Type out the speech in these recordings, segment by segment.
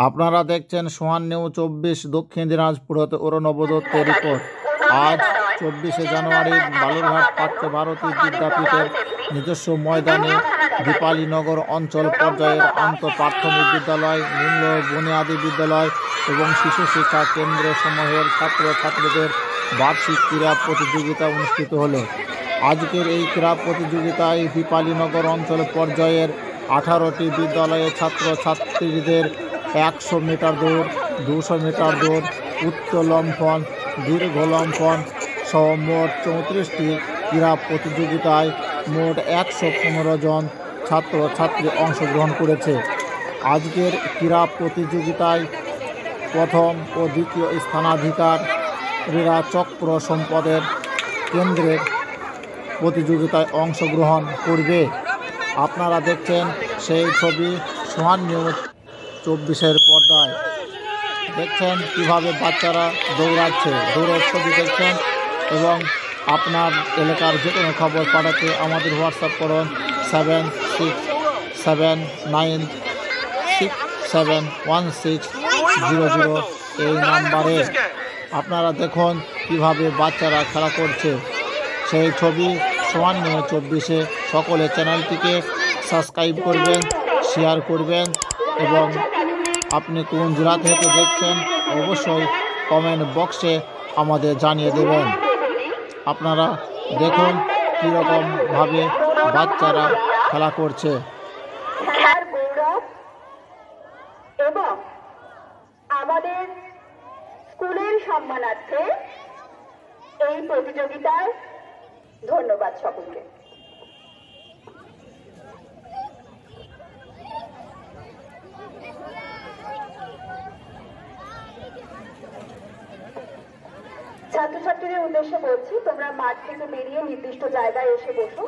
আপনারা দেখছেন সোহান নিউজ 24 দক্ষিণ দিনাজপুর হতে অরুণব দত্তের রিপোর্ট। আজ 24শে জানুয়ারি বালুরঘাট পার্থ ভারতী বিদ্যাপীঠের নিজস্ব ময়দানে দীপালীনগর অঞ্চল পর্যায়ের আন্তঃপ্রাথমিক বিদ্যালয়, নিম্ন বুনিয়াদী বিদ্যালয় এবং শিশু শিক্ষা কেন্দ্র সমূহের ছাত্রছাত্রীদের বার্ষিক ক্রীড়া প্রতিযোগিতা অনুষ্ঠিত হলো। আজকের এই ক্রীড়া প্রতিযোগিতায় দীপালীনগর অঞ্চল পর্যায়ের 18টি বিদ্যালয়ের ছাত্রছাত্রীদের 100 মিটার দৌড়, 200 মিটার দৌড়, উচ্চলম্ফন, দীর্ঘলম্ফন সহ মোট 34টি ক্রীড়া প্রতিযোগিতায় মোট 115 জন ছাত্রছাত্রী অংশগ্রহণ করেছে। আজকের ক্রীড়া প্রতিযোগিতায় প্রথম ও দ্বিতীয় স্থানাধিকারীরা চক্র সম্পদের কেন্দ্রের প্রতিযোগিতায় অংশগ্রহণ করবে। আপনারা দেখছেন সেই ছবি সোহান নিউজ 24-এর পর্দায়। দেখছেন কিভাবে বাচ্চারা দৌড়াচ্ছে, দৌড়ের ছবি দেখছেন। এবং আপনার এলাকার যে কোনো খবর পাঠাতে আমাদের হোয়াটসঅ্যাপ করুন 7679671600 এই নাম্বারে। আপনারা দেখুন কিভাবে বাচ্চারা খেলা করছে। সেই ছবি সোহান নিউজ 24-এ। সকলে চ্যানেলটিকে সাবস্ক্রাইব করবেন, শেয়ার করবেন এবং আপনি কোন জেলা থেকে দেখছেন অবশ্যই কমেন্ট বক্সে আমাদের জানিয়ে দেবেন। আপনারা দেখুন কীরকমভাবে বাচ্চারা খেলা করছে। এবং আমাদের স্কুলের সম্মানার্থে এই প্রতিযোগিতায় ধন্যবাদ সকলকে। ছাত্রছাত্রীদের উদ্দেশ্যে বলছি, তোমরা মাঠ থেকে বেরিয়ে নির্দিষ্ট জায়গায় এসে বসো।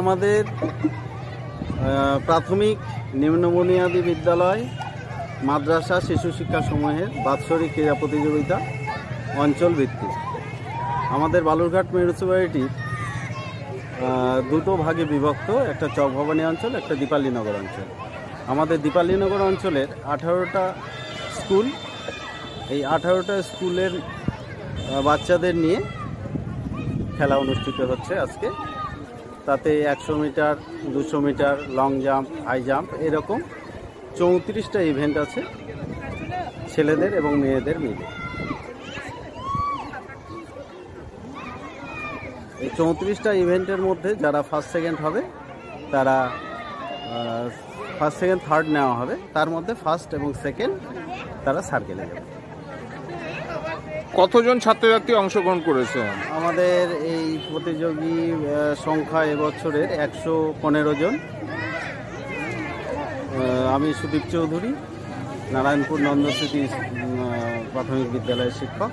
আমাদের প্রাথমিক নিম্ন বুনিয়াদী বিদ্যালয়, মাদ্রাসা, শিশু শিক্ষা সমূহের বাৎসরিক ক্রীড়া প্রতিযোগিতা অঞ্চল ভিত্তিক। আমাদের বালুরঘাট মিউনিসিপ্যালিটির দুটো ভাগে বিভক্ত, একটা চকভবানী অঞ্চল, একটা দীপালীনগর অঞ্চল। আমাদের দীপালীনগর অঞ্চলের 18টা স্কুল, এই 18টা স্কুলের বাচ্চাদের নিয়ে খেলা অনুষ্ঠিত হচ্ছে আজকে। তাতে 100 metre, 200 metre, long jump, high jump এরকম 34টা ইভেন্ট আছে ছেলেদের এবং মেয়েদের মিলে। এই 34টা ইভেন্টের মধ্যে যারা ফার্স্ট সেকেন্ড হবে তারা ফার্স্ট সেকেন্ড থার্ড নেওয়া হবে। তার মধ্যে ফার্স্ট এবং সেকেন্ড তারা সার্কেলে যাবে। কতজন ছাত্রছাত্রী অংশগ্রহণ করেছে? আমাদের এই প্রতিযোগী সংখ্যা এবছরের 115 জন। আমি সুদীপ চৌধুরী, নারায়ণপুর নন্দস্মৃতি প্রাথমিক বিদ্যালয়ের শিক্ষক।